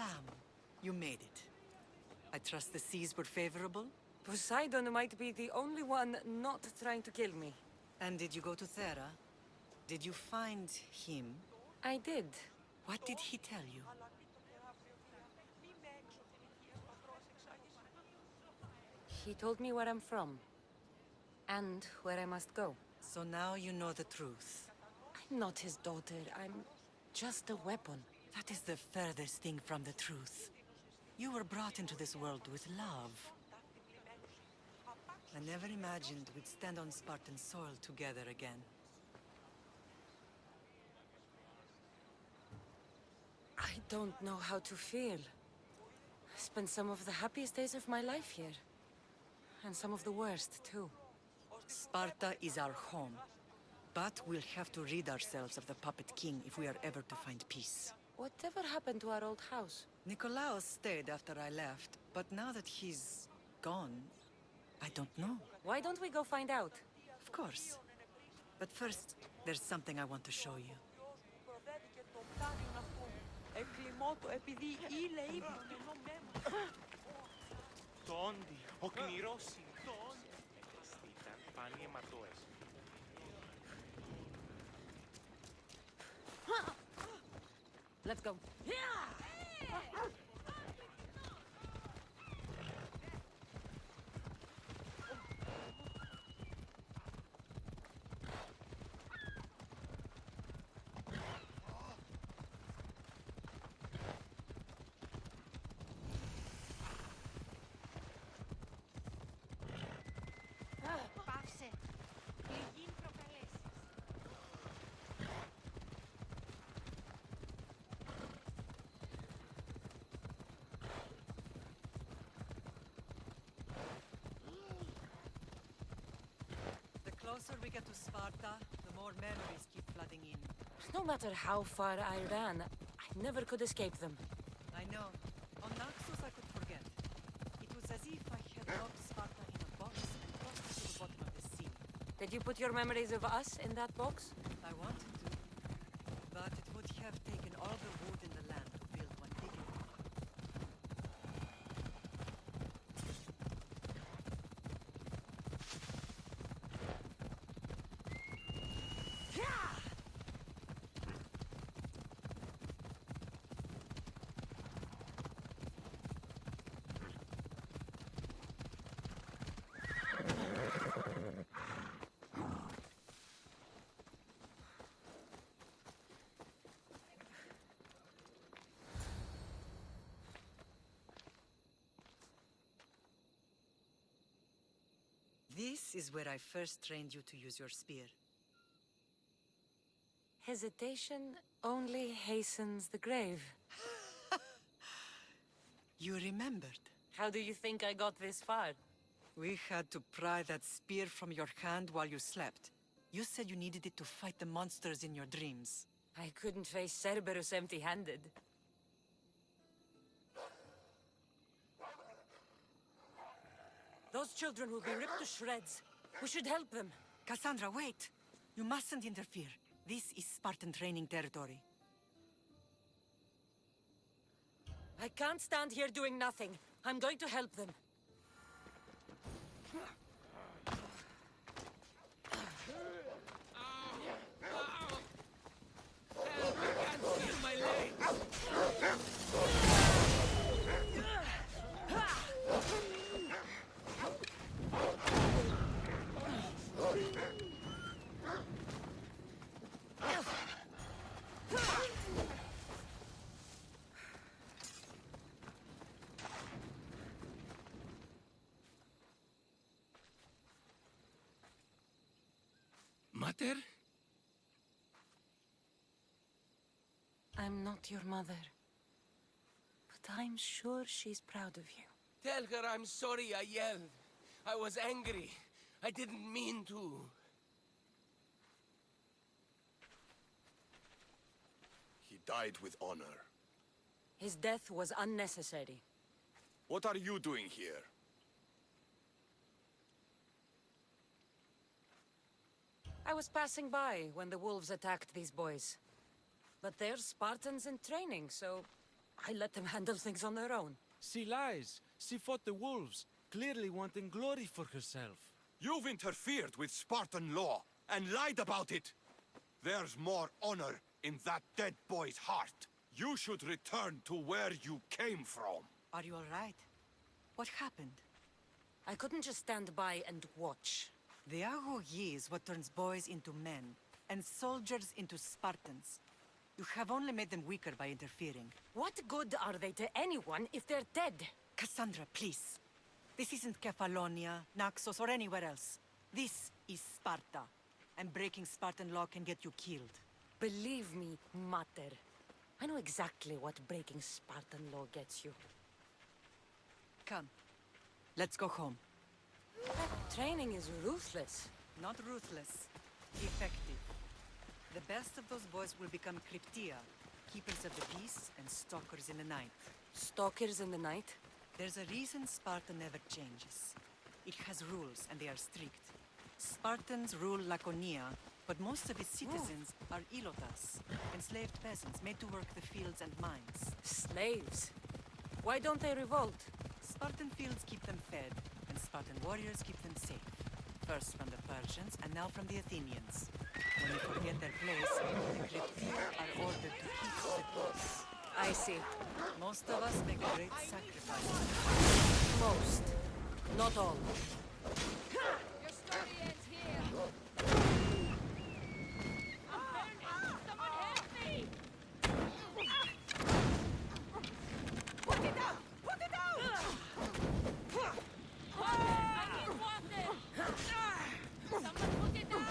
Lamb, you made it. I trust the seas were favorable? Poseidon might be the only one not trying to kill me. And did you go to Thera? Did you find him? I did. What did he tell you? He told me where I'm from. And where I must go. So now you know the truth. I'm not his daughter. I'm just a weapon. That is the furthest thing from the truth. You were brought into this world with love. I never imagined we'd stand on Spartan soil together again. I don't know how to feel. I spent some of the happiest days of my life here. And some of the worst, too. Sparta is our home. But we'll have to rid ourselves of the Puppet King if we are ever to find peace. Whatever happened to our old house? Nikolaos stayed after I left, but now that he's gone, I don't know. Why don't we go find out? Of course. But first, there's something I want to show you. Τόντι, ο κνηρός συντόντι. Ήταν πάλι αιματώες. Let's go. Πάυσε. Πληγήν προκαλέσεις. The closer we get to Sparta, the more memories keep flooding in. No matter how far I ran, I never could escape them. I know. On Naxos I could forget. It was as if I had locked Sparta in a box and tossed it to the bottom of the sea. Did you put your memories of us in that box? I wanted to. But it would have taken all the wood in the land to build one big enough. This is where I first trained you to use your spear. Hesitation only hastens the grave. You remembered. How do you think I got this far? We had to pry that spear from your hand while you slept. You said you needed it to fight the monsters in your dreams. I couldn't face Cerberus empty-handed. Those children will be ripped to shreds. We should help them. Cassandra, wait! You mustn't interfere. This is Spartan training territory. I can't stand here doing nothing. I'm going to help them. Mater? I'm not your mother. But I'm sure she's proud of you. Tell her I'm sorry I yelled. I was angry. I didn't mean to. He died with honor. His death was unnecessary. What are you doing here? I was passing by when the wolves attacked these boys. But they're Spartans in training, so I let them handle things on their own. She lies. She fought the wolves, clearly wanting glory for herself. You've interfered with Spartan law and lied about it. There's more honor in that dead boy's heart. You should return to where you came from. Are you all right? What happened? I couldn't just stand by and watch. The Agogi is what turns boys into men, and soldiers into Spartans. You have only made them weaker by interfering. What good are they to anyone if they're dead? Cassandra, please. This isn't Kefalonia, Naxos, or anywhere else. This is Sparta, and breaking Spartan law can get you killed. Believe me, Mater. I know exactly what breaking Spartan law gets you. Come, let's go home. That training is ruthless. Not ruthless, effective. The best of those boys will become Cryptia, keepers of the peace and stalkers in the night. Stalkers in the night? There's a reason Sparta never changes. It has rules, and they are strict. Spartans rule Laconia, but most of its citizens are ilotas, enslaved peasants made to work the fields and mines. Slaves? Why don't they revolt? Spartan fields keep them fed, and Spartan warriors keep them safe. First from the Persians, and now from the Athenians. When they forget their place, the Cryptia are ordered to keep the peace. I see. Most of us make great sacrifices. Most. Not all. Your story ends here. I'm burning! Someone help me! Put it down! Put it down! Water! I need water! Someone put it down!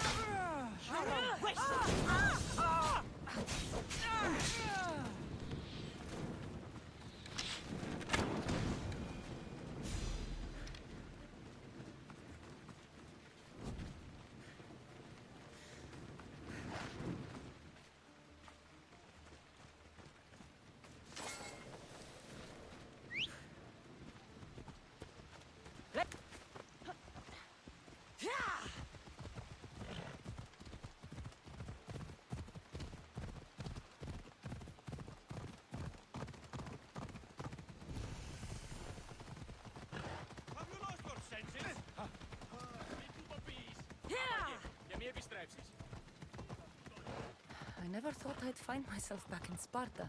Have you lost your senses? Για μη επιστρέψεις. I never thought I'd find myself back in Sparta.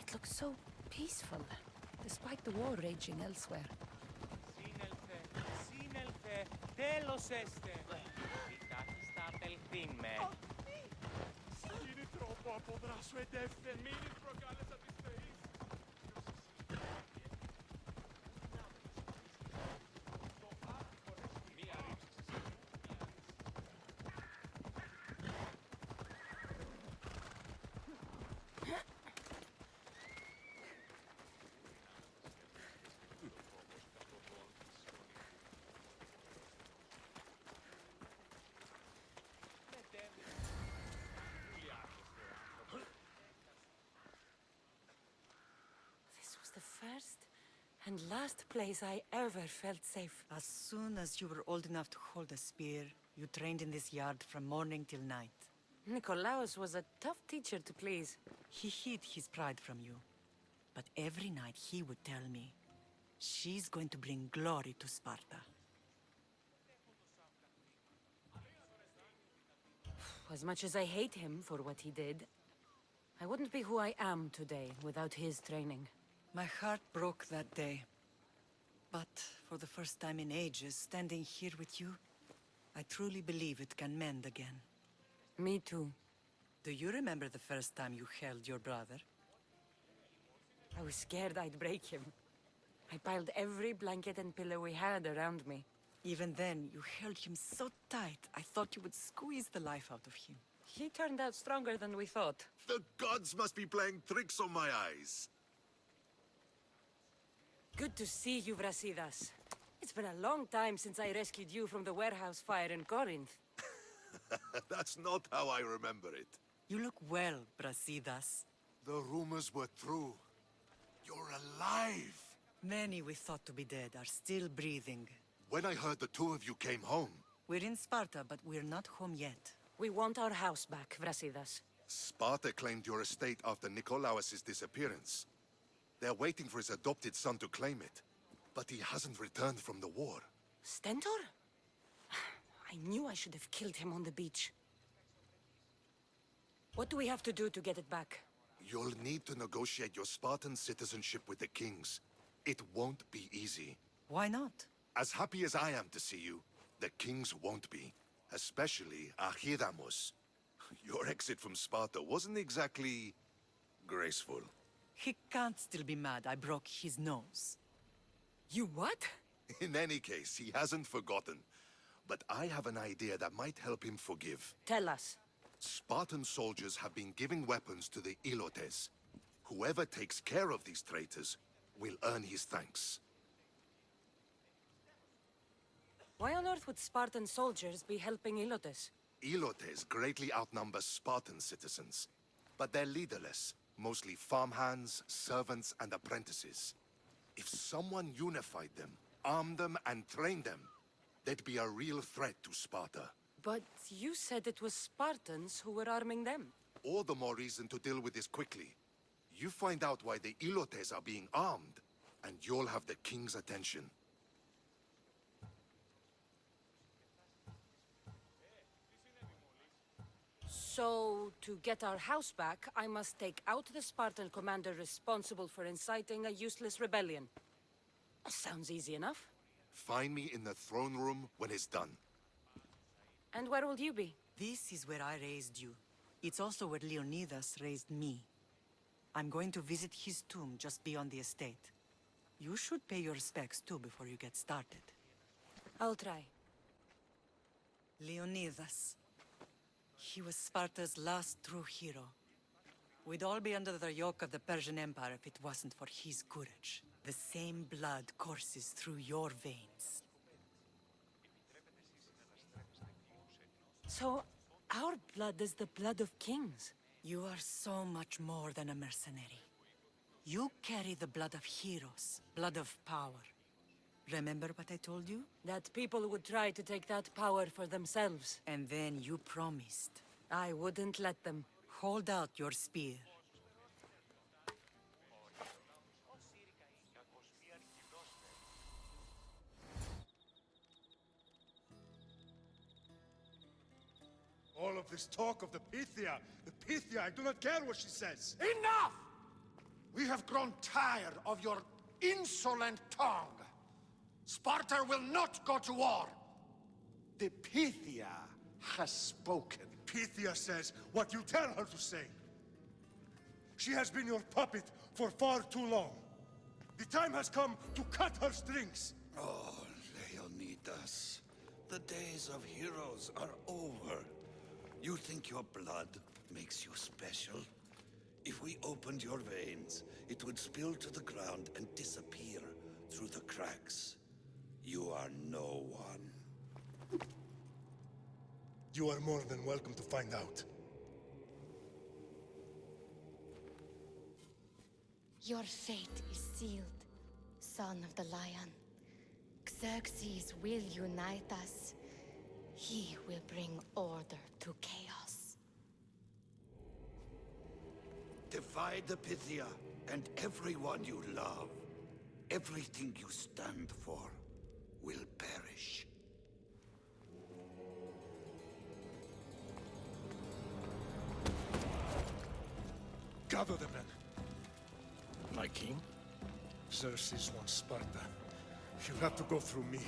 It looks so peaceful, despite the war raging elsewhere. Σύνελθε, σύνελθε, τέλος έστε. Κοιτάξτε στα απελθήν με. Είναι τρόπο αποδράσου εντεύθεν. Μην προκάλεσα τις θεείς. This was the first and last place I ever felt safe. As soon as you were old enough to hold a spear, you trained in this yard from morning till night. Nikolaos was a tough teacher to please. He hid his pride from you. But every night he would tell me, she's going to bring glory to Sparta. As much as I hate him for what he did, I wouldn't be who I am today without his training. My heart broke that day. But for the first time in ages, standing here with you, I truly believe it can mend again. Me too. Do you remember the first time you held your brother? I was scared I'd break him. I piled every blanket and pillow we had around me. Even then, you held him so tight, I thought you would squeeze the life out of him. He turned out stronger than we thought. The gods must be playing tricks on my eyes. Good to see you, Brasidas. It's been a long time since I rescued you from the warehouse fire in Corinth. That's not how I remember it. You look well, Brasidas. The rumors were true. You're alive! Many we thought to be dead are still breathing. When I heard the two of you came home, We're in Sparta, but we're not home yet. We want our house back, Vrasidas. Sparta claimed your estate after Nikolaos' disappearance. They're waiting for his adopted son to claim it. But he hasn't returned from the war. Stentor? I knew I should have killed him on the beach. What do we have to do to get it back? You'll need to negotiate your Spartan citizenship with the kings. It won't be easy. Why not? As happy as I am to see you, the kings won't be. Especially Archidamos. Your exit from Sparta wasn't exactly graceful. He can't still be mad I broke his nose. You what? In any case, he hasn't forgotten. But I have an idea that might help him forgive. Tell us. Spartan soldiers have been giving weapons to the Ilotes. Whoever takes care of these traitors will earn his thanks. Why on earth would Spartan soldiers be helping Ilotes? Ilotes greatly outnumber Spartan citizens. But they're leaderless, mostly farmhands, servants, and apprentices. If someone unified them, armed them, and trained them, they'd be a real threat to Sparta. But you said it was Spartans who were arming them. All the more reason to deal with this quickly. You find out why the Ilotes are being armed, and you'll have the king's attention. So, to get our house back, I must take out the Spartan commander responsible for inciting a useless rebellion. Sounds easy enough. Find me in the throne room when it's done. And where will you be? This is where I raised you. It's also where Leonidas raised me. I'm going to visit his tomb just beyond the estate. You should pay your respects too before you get started. I'll try. Leonidas. He was Sparta's last true hero. We'd all be under the yoke of the Persian Empire if it wasn't for his courage. The same blood courses through your veins. So, our blood is the blood of kings. You are so much more than a mercenary. You carry the blood of heroes, blood of power. Remember what I told you? That people would try to take that power for themselves. And then you promised. I wouldn't let them. Hold out your spear. All of this talk of the Pythia, I do not care what she says. Enough! We have grown tired of your insolent tongue. Sparta will not go to war. The Pythia has spoken. Pythia says what you tell her to say. She has been your puppet for far too long. The time has come to cut her strings. Oh, Leonidas, the days of heroes are over. You think your blood makes you special? If we opened your veins, it would spill to the ground and disappear through the cracks. You are no one. You are more than welcome to find out. Your fate is sealed, son of the lion. Xerxes will unite us. He will bring order to chaos. Divide the Pythia and everyone you love. Everything you stand for will perish. Gather the men. My king? Xerxes wants Sparta. You'll have to go through me.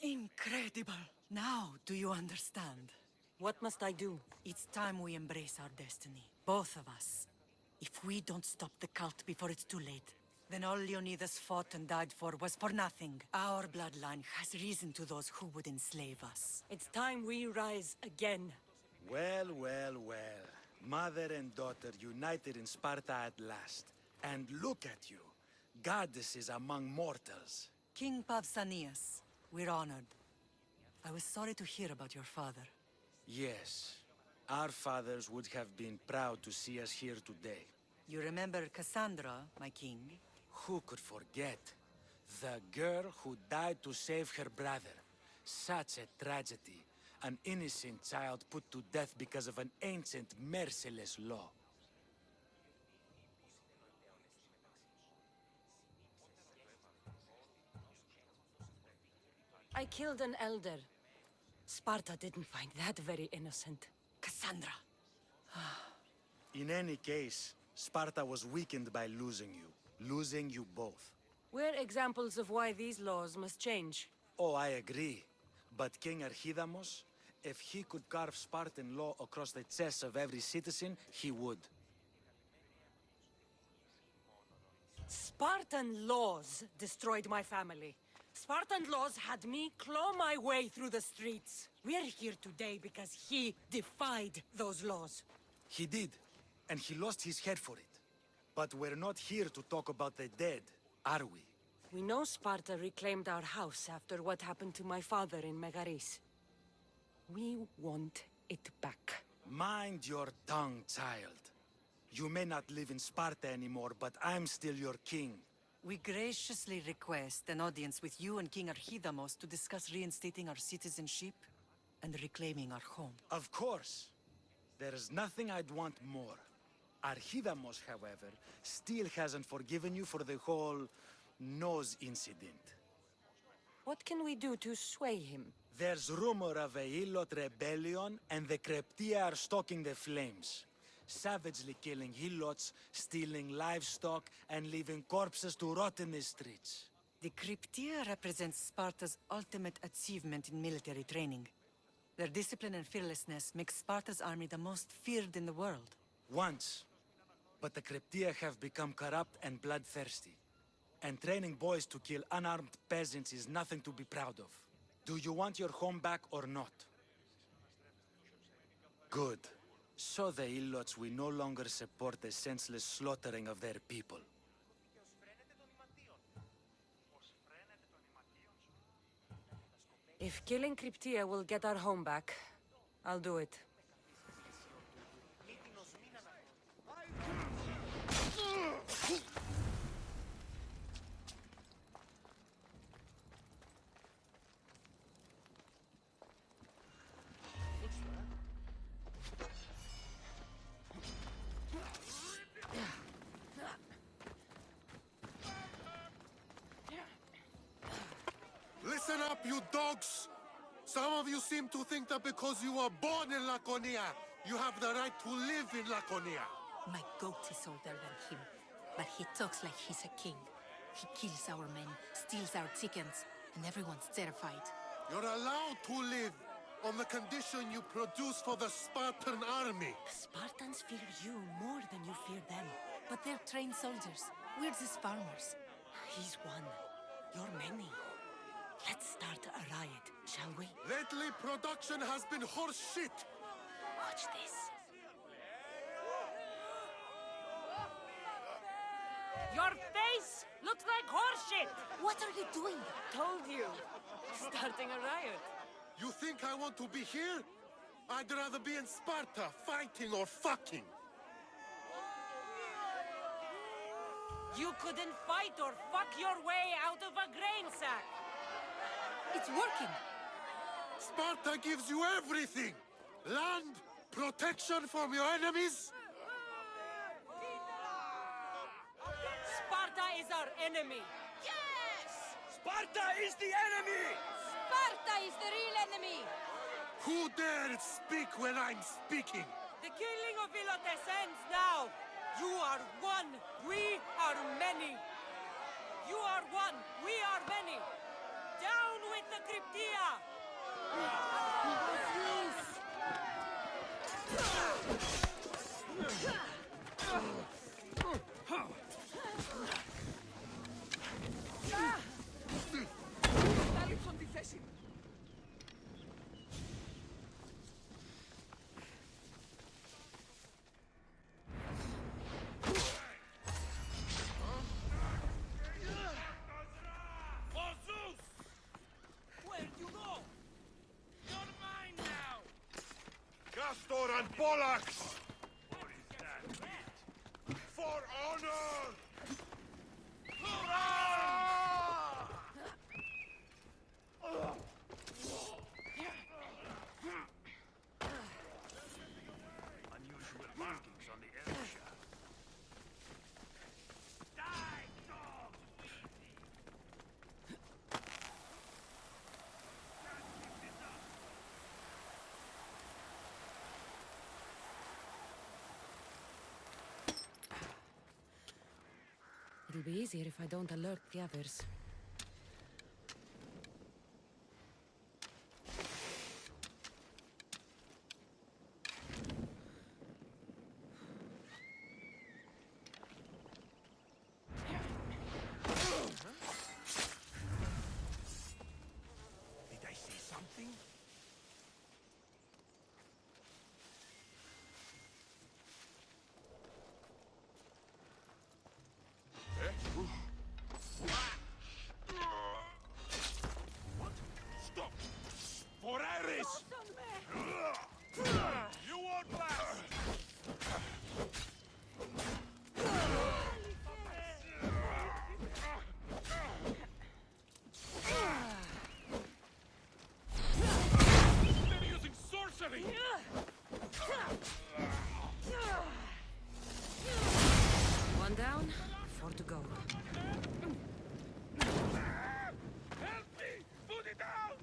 Incredible! Now, do you understand? What must I do? It's time we embrace our destiny. Both of us. If we don't stop the cult before it's too late, then all Leonidas fought and died for was for nothing. Our bloodline has risen to those who would enslave us. It's time we rise again. Well, well, well. Mother and daughter united in Sparta at last. And look at you. Goddesses among mortals. King Pausanias, we're honored. I was sorry to hear about your father. Yes. Our fathers would have been proud to see us here today. You remember Cassandra, my king? Who could forget? The girl who died to save her brother. Such a tragedy. An innocent child put to death because of an ancient, merciless law. I killed an elder. Sparta didn't find that very innocent. Cassandra! In any case, Sparta was weakened by losing you. Losing you both. We're examples of why these laws must change. Oh, I agree. But King Archidamos, if he could carve Spartan law across the chests of every citizen, he would. Spartan laws destroyed my family. Spartan laws had me claw my way through the streets. We're here today because he defied those laws. He did, and he lost his head for it. But we're not here to talk about the dead, are we? We know Sparta reclaimed our house after what happened to my father in Megaris. We want it back. Mind your tongue, child. You may not live in Sparta anymore, but I'm still your king. We graciously request an audience with you and King Archidamos to discuss reinstating our citizenship and reclaiming our home. Of course. There's nothing I'd want more. Archidamos, however, still hasn't forgiven you for the whole nose incident. What can we do to sway him? There's rumor of a Hilot rebellion, and the Kreptia are stalking the flames. Savagely killing Hilots, stealing livestock, and leaving corpses to rot in the streets. The Cryptia represents Sparta's ultimate achievement in military training. Their discipline and fearlessness make Sparta's army the most feared in the world. Once. But the Cryptia have become corrupt and bloodthirsty. And training boys to kill unarmed peasants is nothing to be proud of. Do you want your home back or not? Good. So the Ilots will no longer support the senseless slaughtering of their people. If killing Cryptia will get our home back, I'll do it. Listen up, you dogs! Some of you seem to think that because you were born in Laconia, you have the right to live in Laconia. My goat is older than him, but he talks like he's a king. He kills our men, steals our chickens, and everyone's terrified. You're allowed to live on the condition you produce for the Spartan army. The Spartans fear you more than you fear them. But they're trained soldiers. We're just farmers. He's one. You're many. Let's start a riot, shall we? Lately, production has been horse shit. Watch this. Your face looks like horseshit! What are you doing? Told you. Starting a riot. You think I want to be here? I'd rather be in Sparta, fighting or fucking. You couldn't fight or fuck your way out of a grain sack. It's working. Sparta gives you everything. Land, protection from your enemies. Sparta is our enemy. Yes! Sparta is the enemy! Sparta is the real enemy! Who dared speak when I'm speaking? The killing of Ilotes ends now. You are one. We are many. You are one. We are many. Down with the Cryptia! Castor and Pollux! For It'll be easier if I don't alert the others. Did I see something? What? Stop! For Ares! You won't last! They're using sorcery! One down, 4 to go. Help me! Put it down!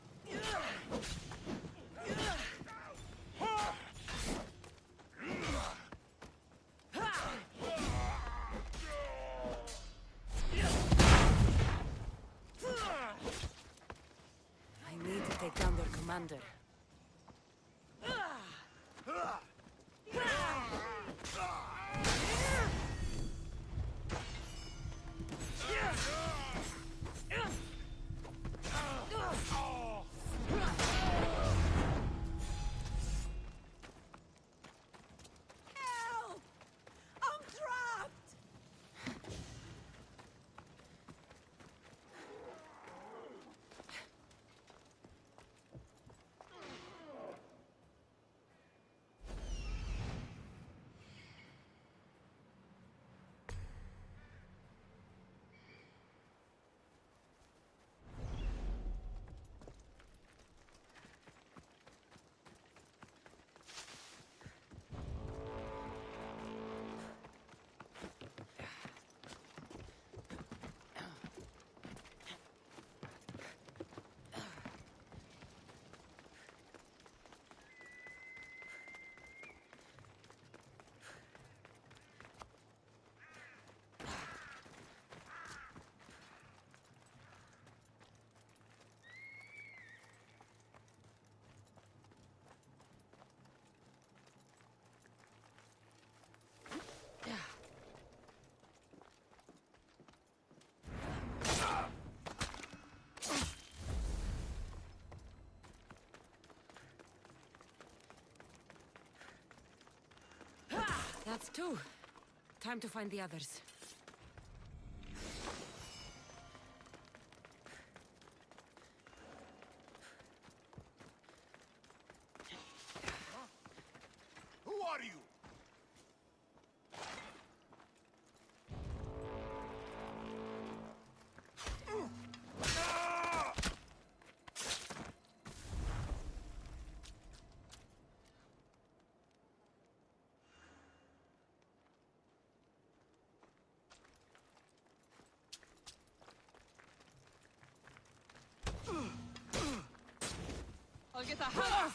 I need to take down their commander. Help! I'm trapped! That's 2. Time to find the others. Who are you? I'll get the hammer!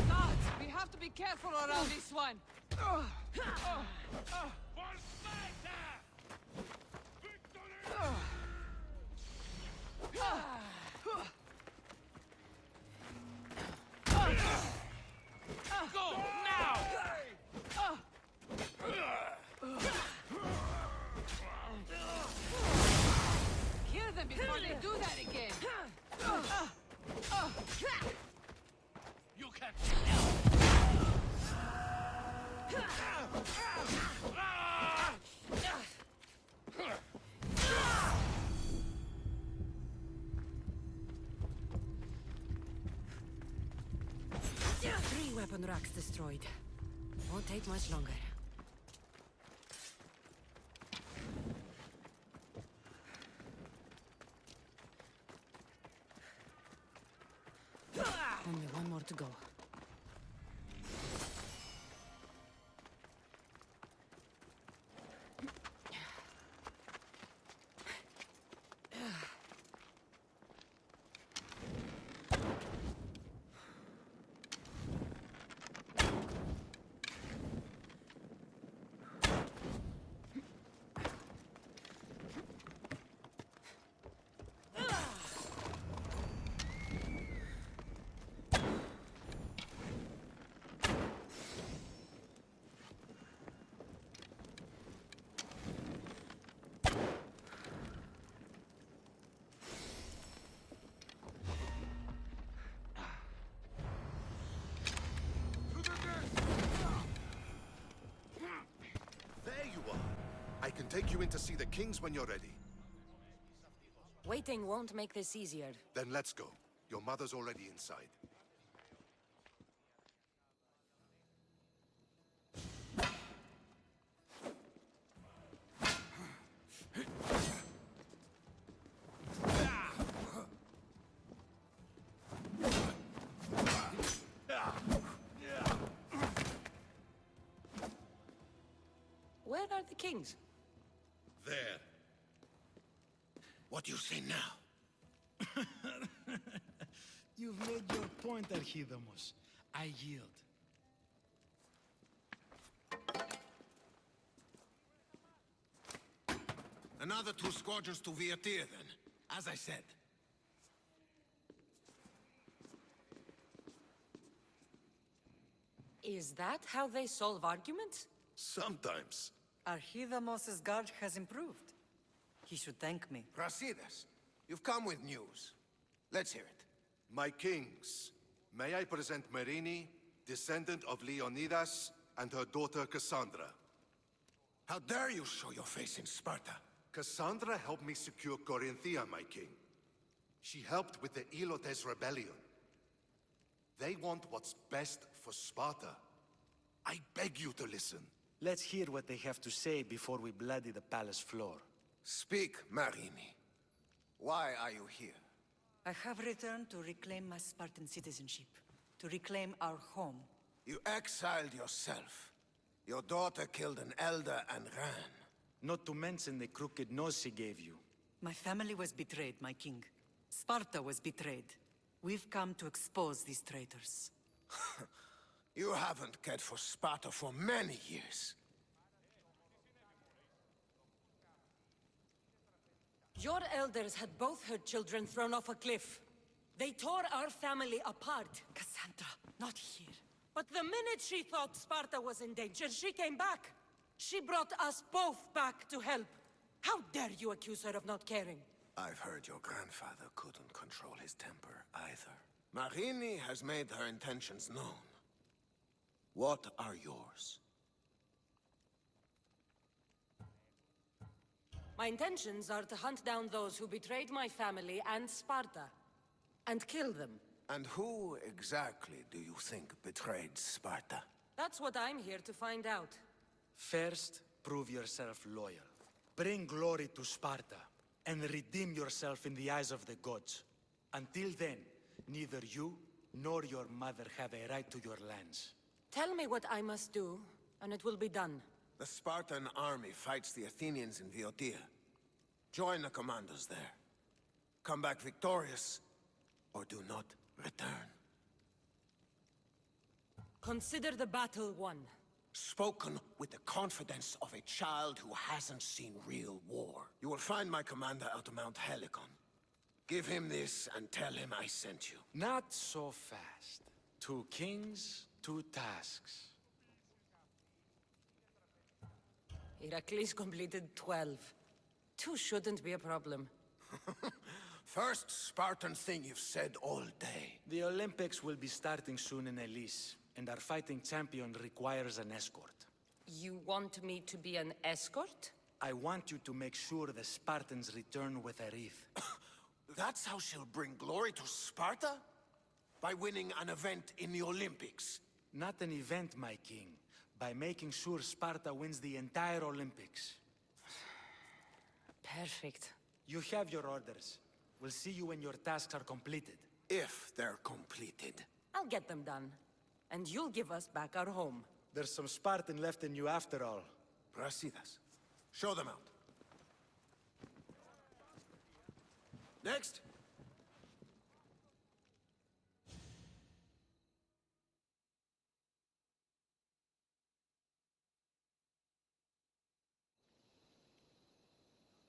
God, we have to be careful around this one. For Sparta! Victory! Go now! Kill them before they do that again. You can't. 3 weapon racks destroyed. Won't take much longer. Only 1 more to go. I can take you in to see the kings when you're ready. Waiting won't make this easier. Then let's go. Your mother's already inside. Where are the kings? There. What do you say now? You've made your point, Archidamos. I yield. Another 2 squadrons to Viatir, then. As I said. Is that how they solve arguments? Sometimes. Archidamos's guard has improved. He should thank me. Brasidas, you've come with news. Let's hear it. My kings, may I present Marini, descendant of Leonidas, and her daughter Cassandra. How dare you show your face in Sparta? Cassandra helped me secure Corinthia, my king. She helped with the Ilotes rebellion. They want what's best for Sparta. I beg you to listen. Let's hear what they have to say before we bloody the palace floor. Speak, Marini. Why are you here? I have returned to reclaim my Spartan citizenship, to reclaim our home. You exiled yourself. Your daughter killed an elder and ran. Not to mention the crooked nose she gave you. My family was betrayed, my king. Sparta was betrayed. We've come to expose these traitors. You haven't cared for Sparta for many years. Your elders had both her children thrown off a cliff. They tore our family apart. Cassandra, not here. But the minute she thought Sparta was in danger, she came back. She brought us both back to help. How dare you accuse her of not caring? I've heard your grandfather couldn't control his temper either. Marini has made her intentions known. What are yours? My intentions are to hunt down those who betrayed my family and Sparta, and kill them. And who exactly do you think betrayed Sparta? That's what I'm here to find out. First, prove yourself loyal. Bring glory to Sparta, and redeem yourself in the eyes of the gods. Until then, neither you nor your mother have a right to your lands. Tell me what I must do, and it will be done. The Spartan army fights the Athenians in Viotia. Join the commanders there. Come back victorious, or do not return. Consider the battle won. Spoken with the confidence of a child who hasn't seen real war. You will find my commander at Mount Helicon. Give him this and tell him I sent you. Not so fast. 2 kings, 2 tasks. Heracles completed 12. 2 shouldn't be a problem. First Spartan thing you've said all day. The Olympics will be starting soon in Elise, and our fighting champion requires an escort. You want me to be an escort? I want you to make sure the Spartans return with a wreath. That's how she'll bring glory to Sparta? By winning an event in the Olympics? Not an event, my king. By making sure Sparta wins the entire Olympics. Perfect. You have your orders. We'll see you when your tasks are completed. If they're completed. I'll get them done. And you'll give us back our home. There's some Spartan left in you after all. Brasidas, show them out. Next.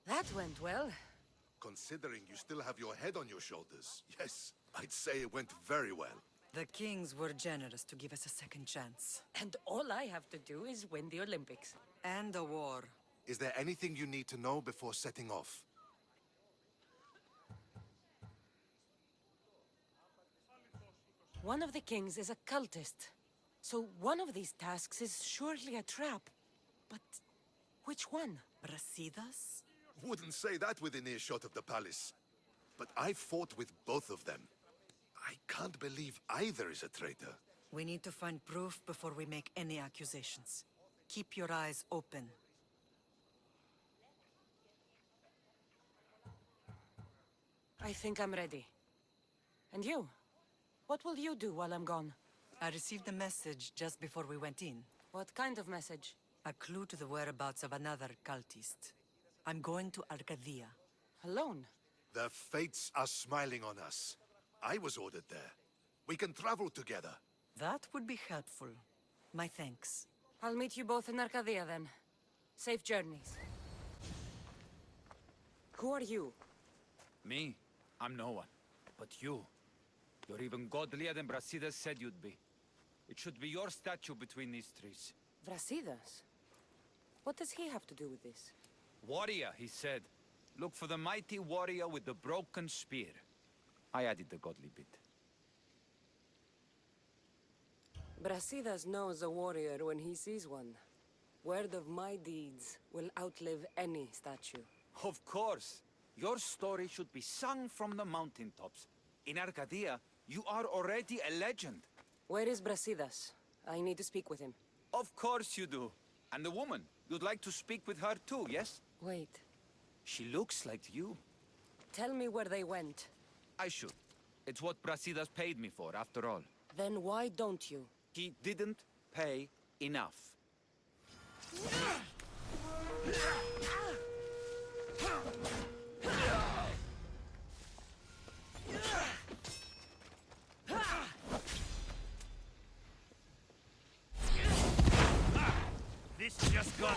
That went well. Considering you still have your head on your shoulders, yes, I'd say it went very well. The kings were generous to give us a second chance. And all I have to do is win the Olympics. And a war. Is there anything you need to know before setting off? One of the kings is a cultist. So one of these tasks is surely a trap. But Which one? Brasidas? Wouldn't say that within earshot of the palace. But I fought with both of them. I can't believe either is a traitor. We need to find proof before we make any accusations. Keep your eyes open. I think I'm ready. And you? What will you do while I'm gone? I received a message just before we went in. What kind of message? A clue to the whereabouts of another cultist. I'm going to Arcadia. Alone? The fates are smiling on us. I was ordered there. We can travel together. That would be helpful. My thanks. I'll meet you both in Arcadia then. Safe journeys. Who are you? Me? I'm no one. But you. You're even godlier than Brasidas said you'd be. It should be your statue between these trees. Brasidas? What does he have to do with this? Warrior, he said. Look for the mighty warrior with the broken spear. I added the godly bit. Brasidas knows a warrior when he sees one. Word of my deeds will outlive any statue. Of course. Your story should be sung from the mountaintops. In Arcadia, you are already a legend. Where is Brasidas? I need to speak with him. Of course you do. And the woman, you'd like to speak with her too, yes? Wait. She looks like you. Tell me where they went. I should. It's what Brasidas paid me for, after all. Then why don't you? He didn't pay enough. This just got...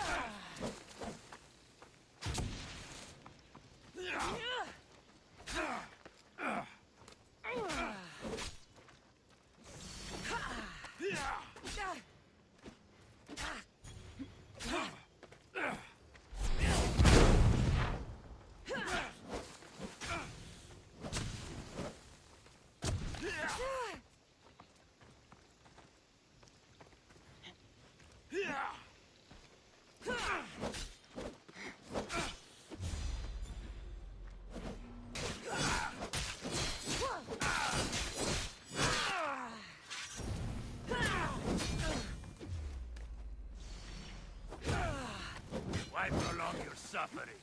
Why prolong your suffering?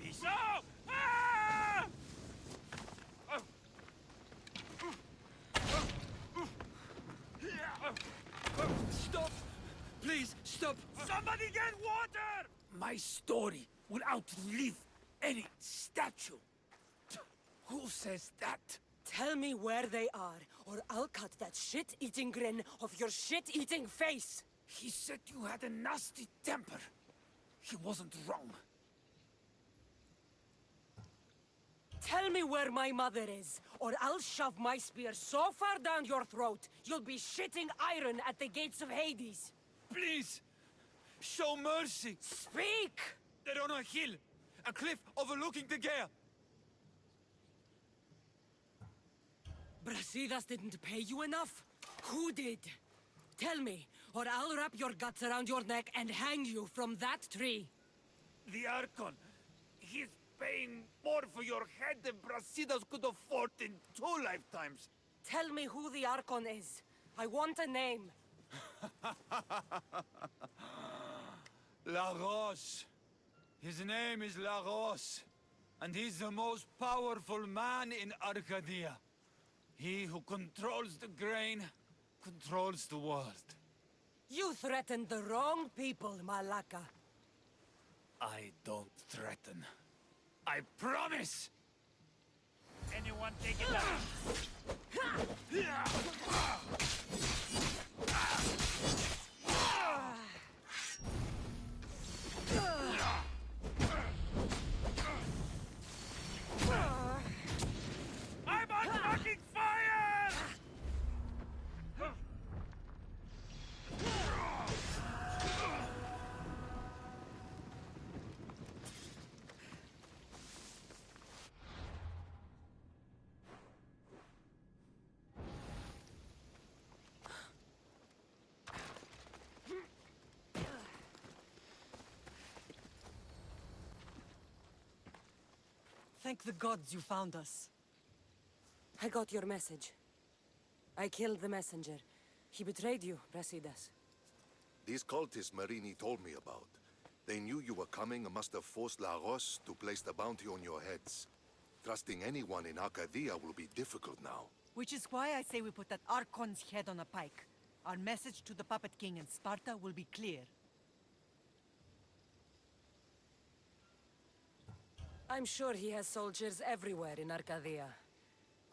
Peace out! Ah! Stop! Please, stop! Somebody get water! My story will outlive any statue. Who says that? Tell me where they are, or I'll cut that shit-eating grin off your shit-eating face! He said you had a nasty temper. He wasn't wrong. Tell me where my mother is, or I'll shove my spear so far down your throat, you'll be shitting iron at the gates of Hades! Please! Show mercy! Speak! They're on a hill. A cliff overlooking the Gaea. Brasidas didn't pay you enough? Who did? Tell me, or I'll wrap your guts around your neck and hang you from that tree. The Archon. He's paying more for your head than Brasidas could afford in 2 lifetimes. Tell me who the Archon is. I want a name. Lagos. His name is Lagos. And he's the most powerful man in Arcadia. He who controls the grain, controls the world. You threatened the wrong people, Malaka. I don't threaten. I promise! Anyone take it down? I'm on fucking fire! Thank the gods you found us. I got your message. I killed the messenger. He betrayed you, Brasidas. These cultists Marini told me about. They knew you were coming and must have forced Lagos to place the bounty on your heads. Trusting anyone in Arcadia will be difficult now. Which is why I say we put that Archon's head on a pike. Our message to the Puppet King in Sparta will be clear. I'm sure he has soldiers everywhere in Arcadia.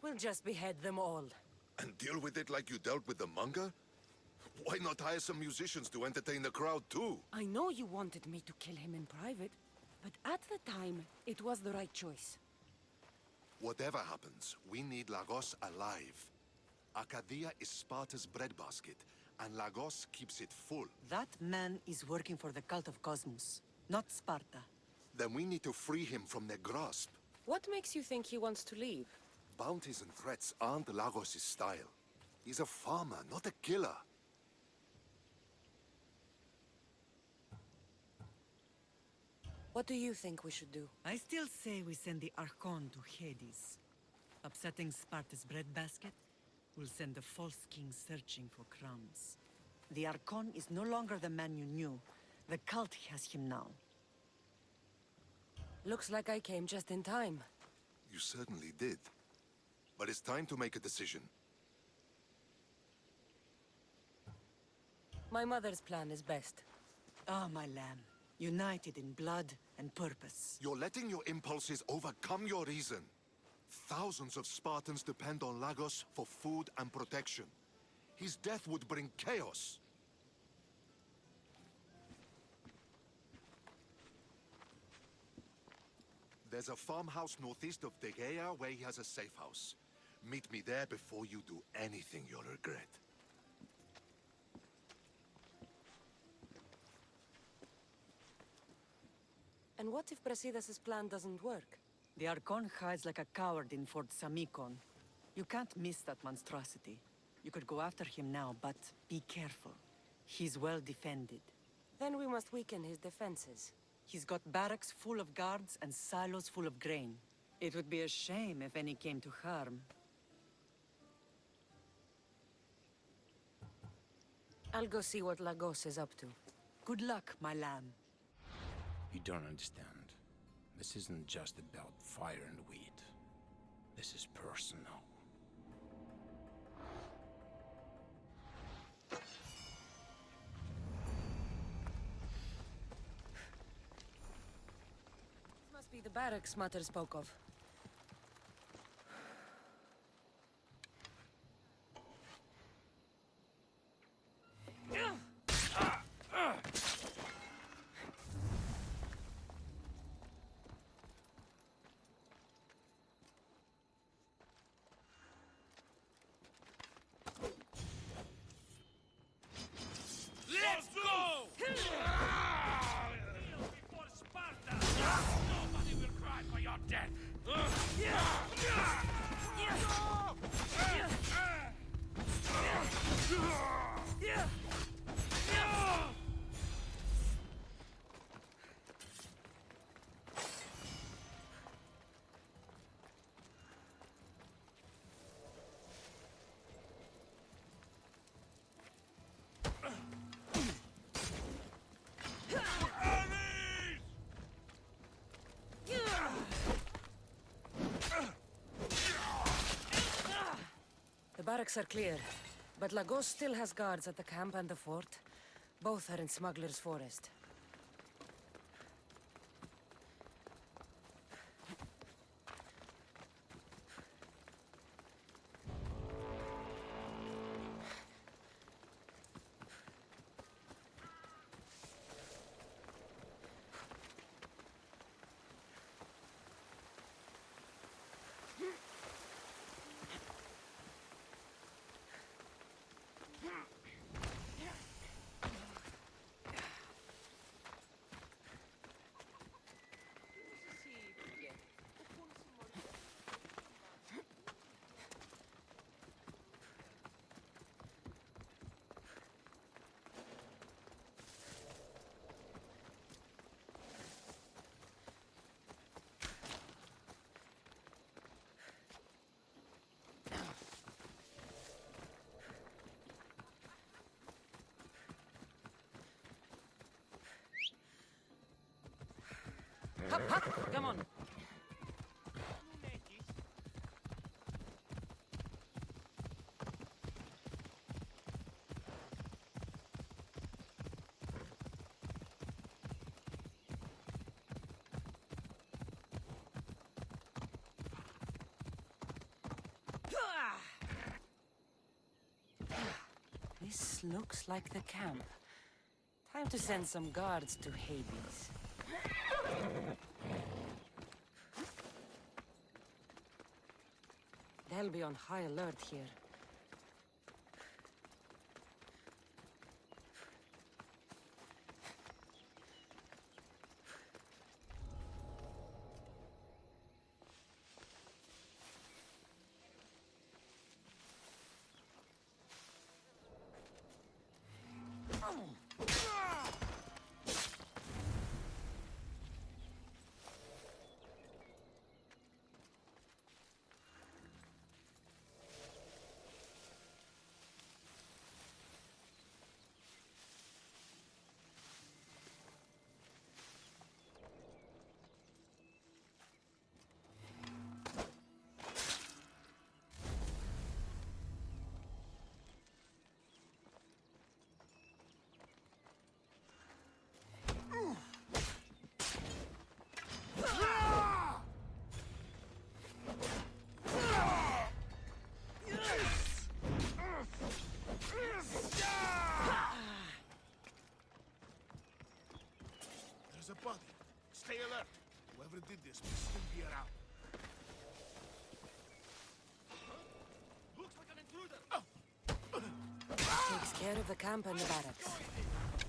We'll just behead them all. And deal with it like you dealt with the manga? Why not hire some musicians to entertain the crowd too? I know you wanted me to kill him in private, but at the time, it was the right choice. Whatever happens, we need Lagos alive. Arcadia is Sparta's breadbasket, and Lagos keeps it full. That man is working for the cult of Cosmos, not Sparta. Then we need to free him from their grasp. What makes you think he wants to leave? Bounties and threats aren't Lagos' style. He's a farmer, not a killer. What do you think we should do? I still say we send the Archon to Hades. Upsetting Sparta's breadbasket will send the false king searching for crumbs. The Archon is no longer the man you knew. The cult has him now. Looks like I came just in time. You certainly did. But it's time to make a decision. My mother's plan is best. Ah, my lamb. United in blood and purpose. You're letting your impulses overcome your reason. Thousands of Spartans depend on Lagos for food and protection. His death would bring chaos. There's a farmhouse northeast of Tegea where he has a safe house. Meet me there before you do anything you'll regret. And what if Brasidas' plan doesn't work? The Archon hides like a coward in Fort Samikon. You can't miss that monstrosity. You could go after him now, but be careful. He's well defended. Then we must weaken his defenses. He's got barracks full of guards and silos full of grain. It would be a shame if any came to harm. I'll go see what Lagos is up to. Good luck, my lamb. You don't understand. This isn't just about fire and weed. This is personal. This must be the barracks Mater spoke of. Let's go! Kneel before Sparta! Nobody will cry for your death! The barracks are clear, but Lagos still has guards at the camp and the fort. Both are in Smuggler's Forest. Hop, hop, come on. This looks like the camp. Time to send some guards to Hades. They'll be on high alert here. There's a body. Stay alert. Whoever did this will still be around. Looks like an intruder! Takes care of the camp and the barracks.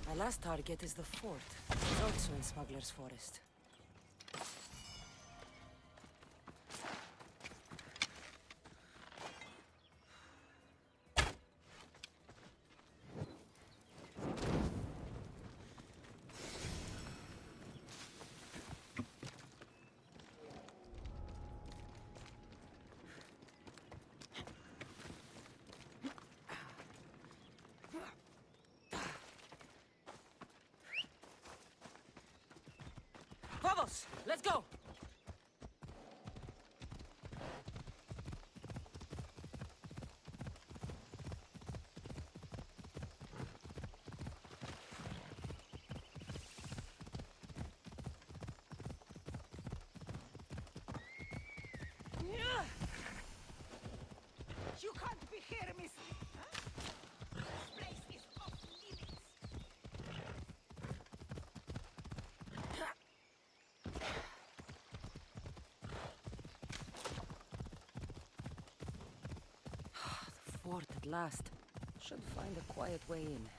My last target is the fort. It's also in Smuggler's Forest. Vamos! Let's go! You can't be here, miss. This place is off limits. The fort at last. Should find a quiet way in.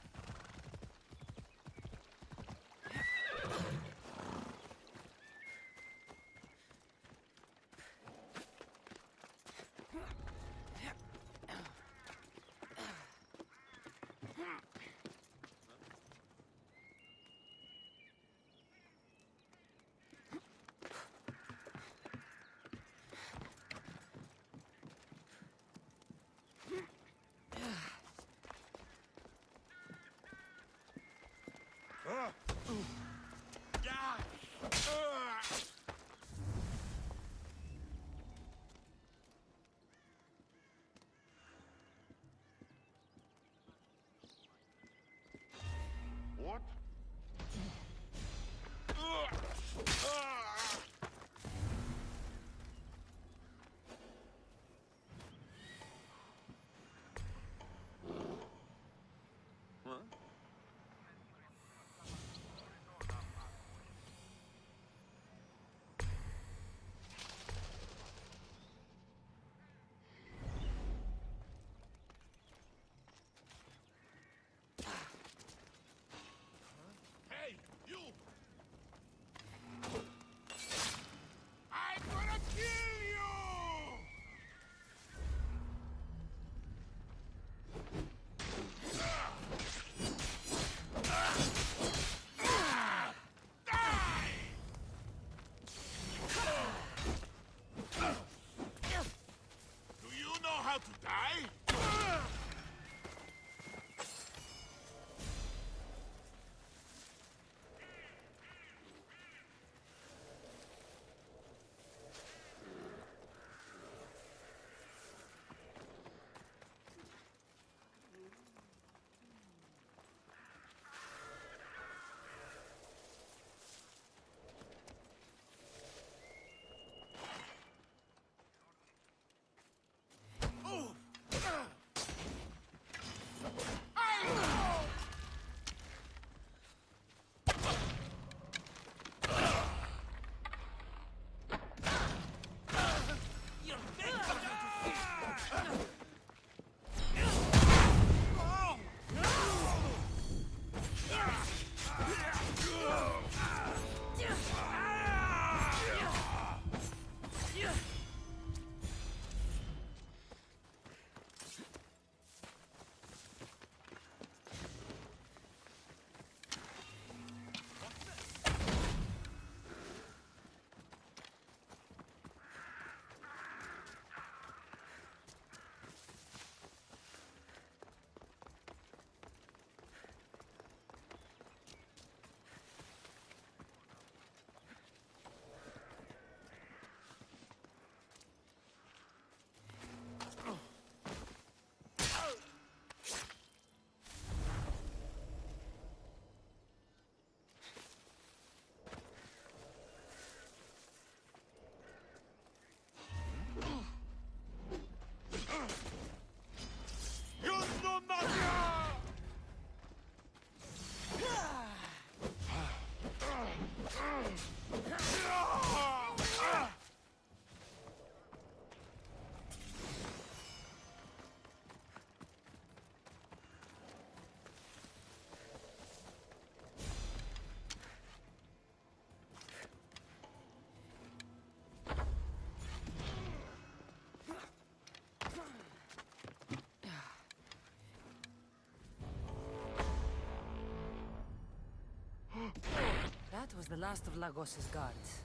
was the last of Lagos's guards.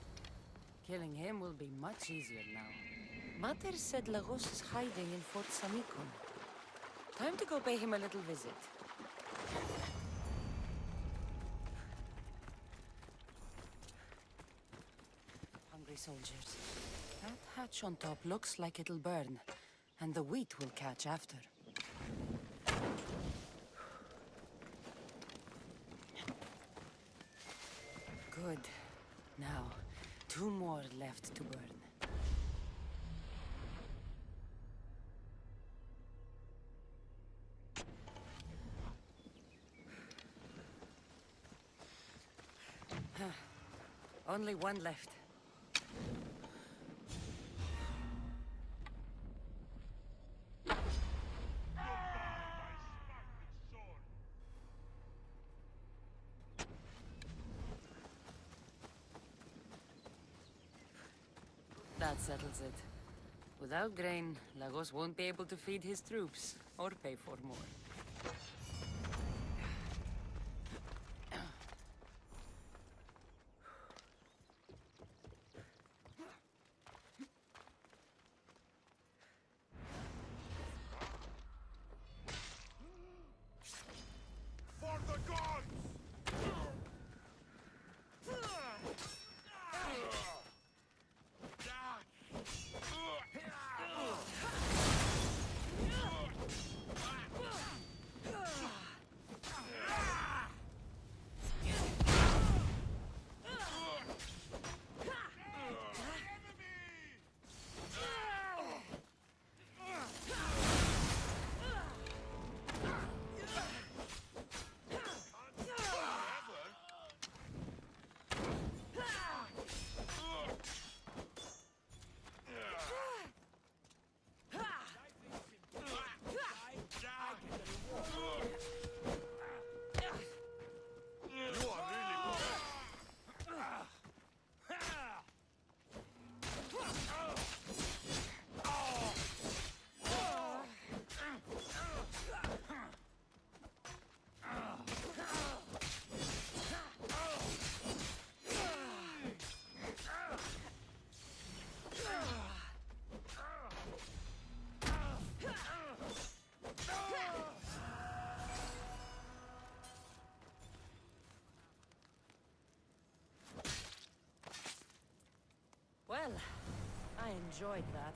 Killing him will be much easier now. Mater said Lagos is hiding in Fort Samikon. Time to go pay him a little visit. Hungry soldiers. That hatch on top looks like it'll burn, and the wheat will catch after. Good. Now, 2 more left to burn. Only 1 left. That settles it. Without grain, Lagos won't be able to feed his troops, or pay for more. For the gods! Well, I enjoyed that.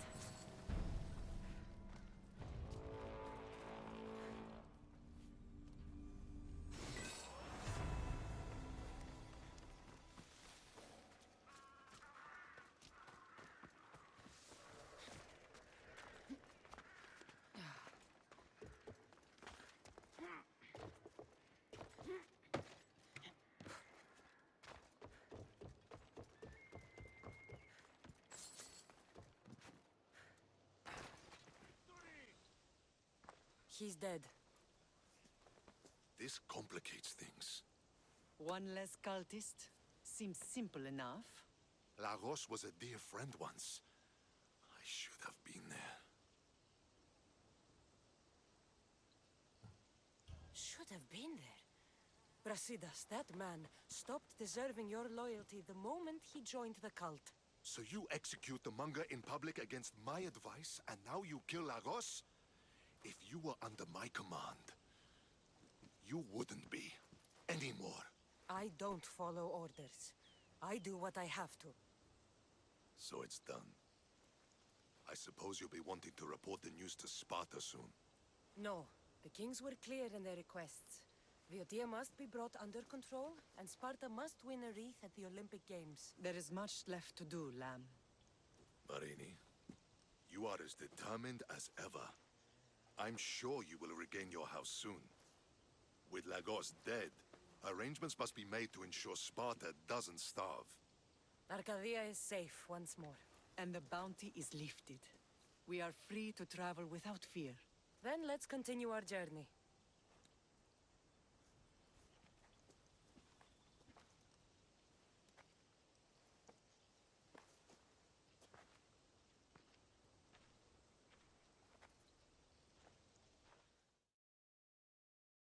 He's dead. This complicates things. 1 less cultist? Seems simple enough. Lagos was a dear friend once. I should have been there. Should have been there. Brasidas, that man, stopped deserving your loyalty the moment he joined the cult. So you execute the Manga in public against my advice, and now you kill Lagos? If you were under my command, you wouldn't be anymore. I don't follow orders. I do what I have to. So it's done. I suppose you'll be wanting to report the news to Sparta soon. No, the kings were clear in their requests. Viotia must be brought under control, and Sparta must win a wreath at the Olympic Games. There is much left to do, Lamb. Marini, you are as determined as ever. I'm sure you will regain your house soon. With Lagos dead, arrangements must be made to ensure Sparta doesn't starve. Arcadia is safe once more. And the bounty is lifted. We are free to travel without fear. Then let's continue our journey.